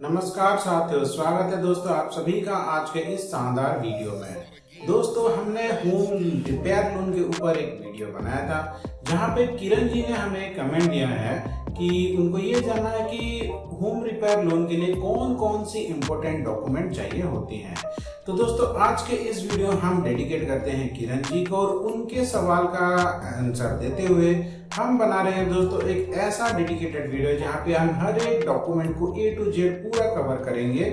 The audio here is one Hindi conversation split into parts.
नमस्कार साथियों, स्वागत है दोस्तों आप सभी का आज के इस शानदार वीडियो में। दोस्तों हमने होम रिपेयर लोन के ऊपर एक वीडियो बनाया था जहां पे किरण जी ने हमें कमेंट दिया है कि उनको ये जानना है कि होम रिपेयर लोन के लिए कौन कौन सी इम्पोर्टेंट डॉक्यूमेंट चाहिए होती हैं। तो दोस्तों आज के इस वीडियो हम डेडिकेट करते हैं किरण जी को और उनके सवाल का आंसर देते हुए हम बना रहे हैं दोस्तों एक ऐसा डेडिकेटेड वीडियो जहाँ पे हम हर एक डॉक्यूमेंट को A to Z पूरा कवर करेंगे।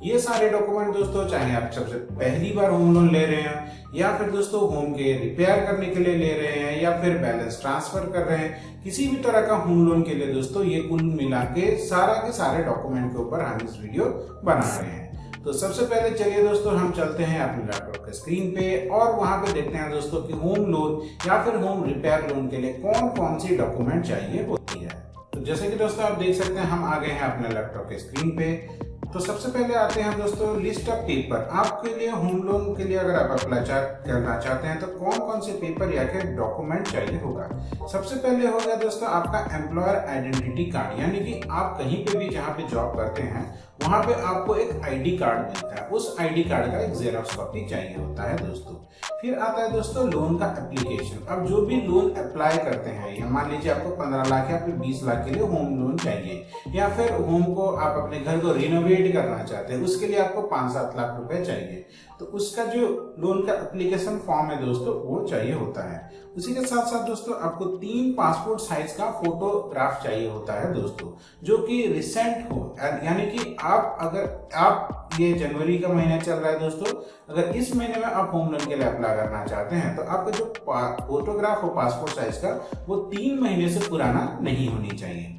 ये सारे डॉक्यूमेंट दोस्तों चाहे आप सबसे पहली बार होम लोन ले रहे हैं या फिर दोस्तों होम के रिपेयर करने के लिए ले रहे हैं या फिर बैलेंस ट्रांसफर कर रहे हैं, किसी भी तरह का होम लोन के लिए दोस्तों ये कुल मिला के सारे डॉक्यूमेंट के ऊपर हम इस वीडियो बना रहे हैं। तो सबसे पहले चलिए दोस्तों हम चलते हैं अपने लैपटॉप के स्क्रीन पे और वहां पे देखते हैं दोस्तों कि होम लोन या फिर होम रिपेयर लोन के लिए कौन कौन सी डॉक्यूमेंट चाहिए होती है। तो जैसे कि दोस्तों आप देख सकते हैं हम आ गए हैं अपने लैपटॉप के स्क्रीन पे। तो सबसे पहले आते हैं दोस्तों लिस्ट ऑफ पेपर। आपके लिए होम लोन के लिए अगर आप अप्लाई करना चाहते हैं तो कौन कौन से पेपर या फिर डॉक्यूमेंट चाहिए होगा। सबसे पहले हो गया दोस्तों आपका एम्प्लॉयर आइडेंटिटी कार्ड, यानी कि आप कहीं पे भी जहाँ पे जॉब करते हैं वहां पे आपको एक आईडी कार्ड मिलता है, उस आईडी कार्ड का एक जेरॉक्स कॉपी चाहिए होता है दोस्तों। फिर आता है दोस्तों लोन का एप्लीकेशन। अब जो भी लोन अप्लाई करते हैं या मान लीजिए आपको 15 लाख या फिर 20 लाख के लिए होम लोन चाहिए या फिर होम को आप अपने घर को रिनोवेट करना चाहते हैं, उसके लिए आपको 5-7 लाख रुपए चाहिए, तो उसका जो लोन का एप्लीकेशन फॉर्म है दोस्तों वो चाहिए होता है। उसी के साथ साथ दोस्तों आपको 3 पासपोर्ट साइज का फोटोग्राफ चाहिए होता है दोस्तों, जो कि रिसेंट हो, यानी कि आप ये जनवरी का महीना चल रहा है दोस्तों, अगर इस महीने में आप होम लोन के लिए अप्लाई करना चाहते हैं तो आपका जो फोटोग्राफ हो पासपोर्ट साइज का वो 3 महीने से पुराना नहीं होनी चाहिए।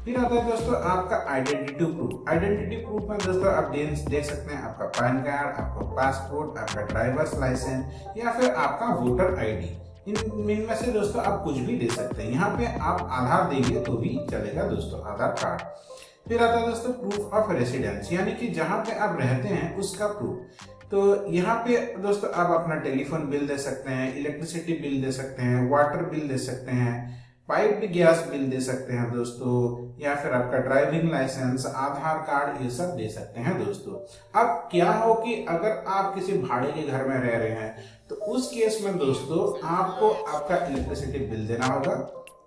फिर आता है दोस्तों आपका आइडेंटिटी प्रूफ। आइडेंटिटी प्रूफ में दोस्तों आप देख सकते हैं आपका पैन कार्ड, आपका पासपोर्ट, आपका ड्राइवर्स लाइसेंस या फिर आपका वोटर आईडी। इनमें से दोस्तों आप कुछ भी दे सकते हैं। यहाँ पे आप आधार देंगे तो भी चलेगा दोस्तों, आधार कार्ड। फिर आता है दोस्तों प्रूफ ऑफ रेसिडेंस, यानी कि जहाँ पे आप रहते हैं उसका प्रूफ। तो यहाँ पे दोस्तों आप अपना टेलीफोन बिल दे सकते हैं, इलेक्ट्रिसिटी बिल दे सकते हैं, वाटर बिल दे सकते हैं, पाइप गैस बिल दे सकते हैं दोस्तों, या फिर आपका ड्राइविंग लाइसेंस, आधार कार्ड, ये सब दे सकते हैं दोस्तों। अब क्या हो कि अगर आप किसी भाड़े के घर में रह रहे हैं तो उस केस में दोस्तों आपको आपका इलेक्ट्रिसिटी बिल देना होगा,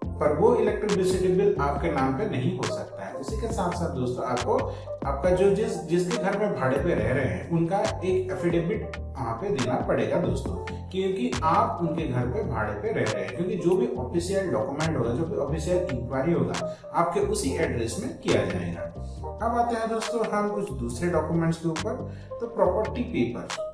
पर वो इलेक्ट्रिसिटी बिल आपके नाम पे नहीं हो सकता है। उसी के साथ साथ दोस्तों आपको आपका जो जिसके घर में भाड़े पे रह रहे हैं उनका एक एफिडेविट वहां पे देना पड़ेगा दोस्तों, क्योंकि आप उनके घर पे भाड़े पे रह रहे हैं। क्योंकि जो भी ऑफिशियल डॉक्यूमेंट होगा, जो भी ऑफिशियल इंक्वायरी होगा आपके उसी एड्रेस में किया जाएगा। अब आते हैं दोस्तों हम कुछ दूसरे डॉक्यूमेंट्स के ऊपर। तो प्रॉपर्टी पेपर।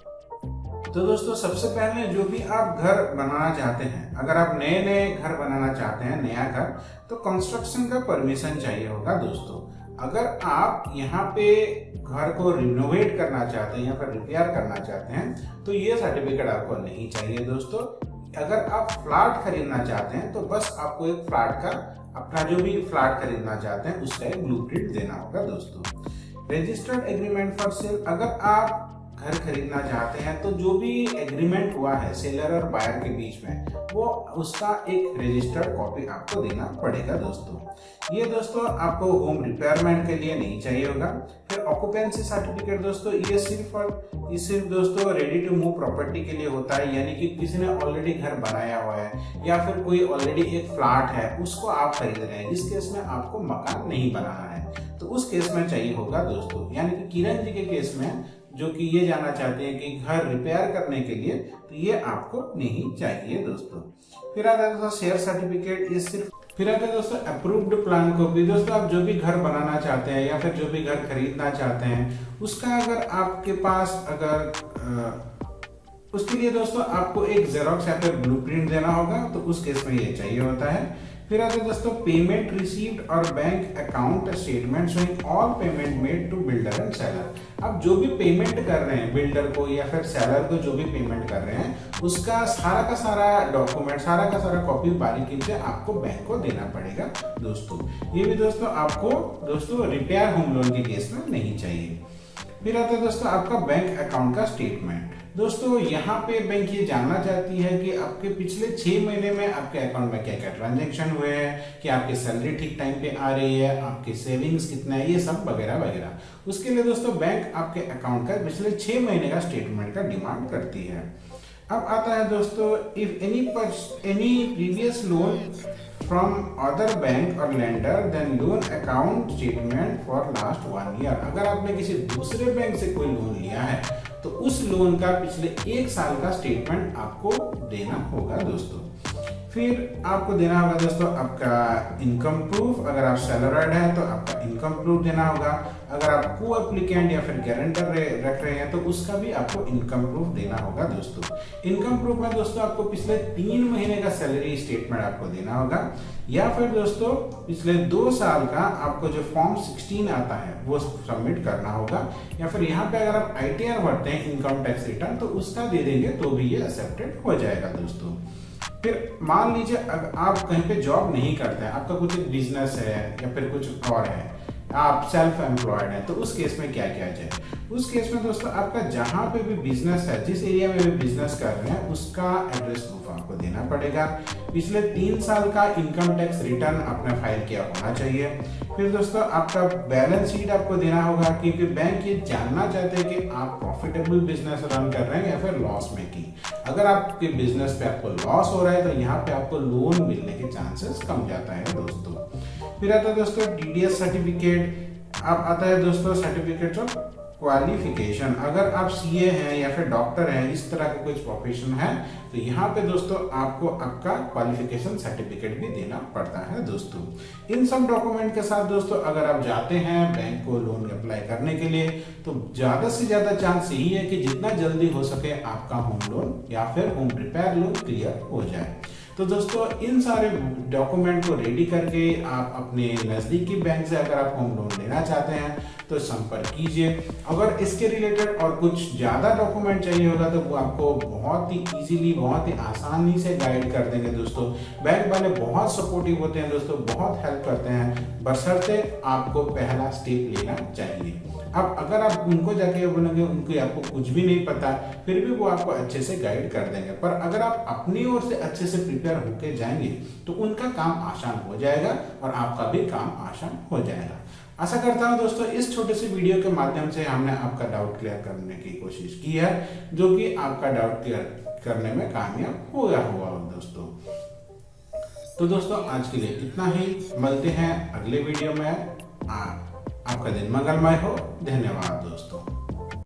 तो दोस्तों सबसे पहले जो भी आप घर बनाना चाहते हैं, अगर आप नए घर बनाना चाहते हैं, नया घर, तो कंस्ट्रक्शन का परमिशन चाहिए होगा दोस्तों। अगर आप यहाँ पे घर को रिनोवेट करना चाहते हैं या फिर रिपेयर करना चाहते हैं तो ये सर्टिफिकेट आपको नहीं चाहिए दोस्तों। अगर आप फ्लैट खरीदना चाहते हैं तो बस आपको एक फ्लैट का, अपना जो भी फ्लैट खरीदना चाहते हैं उसका एक ब्लूप्रिंट देना होगा दोस्तों। Registered agreement for sale. अगर आप घर खरीदना चाहते हैं तो जो भी एग्रीमेंट हुआ है सेलर और बायर के बीच में, वो उसका एक रजिस्टर्ड कॉपी आपको देना पड़ेगा दोस्तों। ये दोस्तों आपको होम रिपेयरमेंट के लिए नहीं चाहिए होगा। फिर ऑक्यूपेंसी सर्टिफिकेट दोस्तों, ये सिर्फ दोस्तों रेडी टू मूव प्रॉपर्टी के लिए होता है, यानी कि किसी ने ऑलरेडी घर बनाया हुआ है या फिर कोई ऑलरेडी एक फ्लैट है उसको आप खरीद रहे हैं, इस केस में आपको मकान नहीं बनाना है, तो उस केस में चाहिए होगा दोस्तों। यानी कि किरण जी के केस में जो कि ये जानना चाहते हैं कि घर रिपेयर करने के लिए, तो ये आपको नहीं चाहिए दोस्तों। फिर आता है दोस्तों शेयर सर्टिफिकेट, ये सिर्फ। फिर आता है दोस्तों अप्रूव्ड प्लान कॉपी। दोस्तों आप जो भी घर बनाना चाहते हैं या फिर जो भी घर खरीदना चाहते हैं उसका अगर आपके पास उसके लिए दोस्तों आपको एक जेरॉक्स या फिर ब्लूप्रिंट देना होगा, तो उस केस में ये चाहिए होता है। फिर आते दोस्तों पेमेंट रिसीव्ड और bank account statement showing all payment made to builder and seller. अब जो भी पेमेंट कर रहे हैं बिल्डर को या फिर सेलर को, जो भी पेमेंट कर रहे हैं उसका सारा का सारा डॉक्यूमेंट, सारा का सारा कॉपी बारीकी से आपको बैंक को देना पड़ेगा दोस्तों। ये भी दोस्तों आपको दोस्तों रिपेयर होम लोन के केस में नहीं चाहिए। फिर आता है दोस्तों आपका बैंक अकाउंट का स्टेटमेंट। दोस्तों यहाँ पे बैंक ये जानना चाहती है कि आपके पिछले 6 महीने में आपके अकाउंट में क्या क्या ट्रांजेक्शन हुए हैं, कि आपकी सैलरी ठीक टाइम पे आ रही है, आपके सेविंग्स कितना है, ये सब वगैरह वगैरह। उसके लिए दोस्तों बैंक आपके अकाउंट का पिछले 6 महीने का स्टेटमेंट का डिमांड करती है। अब आता है दोस्तों, if any previous loan from other bank और lender then loan account statement for last 1 year. अगर आपने किसी दूसरे बैंक से कोई लोन लिया है तो उस लोन का पिछले 1 साल का स्टेटमेंट आपको देना होगा दोस्तों। फिर आपको देना होगा दोस्तों आपका इनकम प्रूफ। अगर आप सैलरीड हैं तो आपका इनकम प्रूफ देना होगा। अगर आप को एप्लीकेंट या फिर गारंटर रख रहे हैं तो उसका भी आपको इनकम प्रूफ देना होगा दोस्तों। इनकम प्रूफ में दोस्तों आपको पिछले 3 महीने का सैलरी स्टेटमेंट आपको देना होगा, या फिर दोस्तों पिछले 2 साल का आपको जो फॉर्म 16 आता है वो सबमिट करना होगा, या फिर यहाँ पे अगर आप ITR भरते हैं इनकम टैक्स रिटर्न तो उसका दे देंगे तो भी ये एक्सेप्टेड हो जाएगा दोस्तों। फिर मान लीजिए अगर आप कहीं पे जॉब नहीं करते हैं, आपका कुछ एक बिजनेस है या फिर कुछ और है, आप सेल्फ एम्प्लॉयड हैं, तो उस केस में क्या किया जाए। उस केस में दोस्तों आपका जहां पे भी बिजनेस है, जिस एरिया में भी बिजनेस कर रहे हैं उसका एड्रेस प्रूफ आपको देना पड़ेगा। पिछले 3 साल का इनकम टैक्स रिटर्न आपने फाइल किया होना चाहिए। फिर दोस्तों आपका बैलेंस शीट आपको देना होगा, क्योंकि बैंक ये जानना चाहते हैं कि आप प्रॉफिटेबल बिजनेस रन कर रहे हैं या फिर लॉस मेकिंग। अगर आपके बिजनेस पे आपको लॉस हो रहा है तो यहाँ पे आपको लोन मिलने के चांसेस कम जाता है दोस्तों। फिर आता है दोस्तों DDS सर्टिफिकेट। अब आता है दोस्तों सर्टिफिकेट ऑफ क्वालिफिकेशन। अगर आप CA हैं या फिर डॉक्टर हैं, इस तरह का कुछ प्रोफेशन है तो यहाँ पे दोस्तों आपको आपका क्वालिफिकेशन सर्टिफिकेट भी देना पड़ता है दोस्तों। इन सब डॉक्यूमेंट के साथ दोस्तों अगर आप जाते हैं बैंक को लोन अप्लाई करने के लिए तो ज्यादा से ज्यादा चांस यही है कि जितना जल्दी हो सके आपका होम लोन या फिर होम रिपेयर लोन क्लियर हो जाए। तो दोस्तों इन सारे डॉक्यूमेंट को रेडी करके आप अपने नज़दीकी बैंक से अगर आप होम लोन लेना चाहते हैं तो संपर्क कीजिए। अगर इसके रिलेटेड और कुछ ज़्यादा डॉक्यूमेंट चाहिए होगा तो वो आपको बहुत ही इजीली, बहुत ही आसानी से गाइड कर देंगे दोस्तों। बैंक वाले बहुत सपोर्टिव होते हैं दोस्तों, बहुत हेल्प करते हैं, बशर्ते आपको पहला स्टेप लेना चाहिए। अब अगर आप उनको जाके बोलेंगे उनको आपको कुछ भी नहीं पता, फिर भी वो आपको अच्छे से गाइड कर देंगे। पर अगर आप अपनी ओर से अच्छे से प्रिपेयर होके जाएंगे तो उनका काम आसान हो जाएगा और आपका भी काम आसान हो जाएगा। आशा करता हूं दोस्तों इस छोटे से वीडियो के माध्यम से हमने आपका डाउट क्लियर करने की कोशिश की है, जो कि आपका डाउट क्लियर करने में कामयाब हो गया हुआ दोस्तों। तो दोस्तों आज के लिए इतना ही, मिलते हैं अगले वीडियो में। आपका दिन मंगलमय हो। धन्यवाद दोस्तों।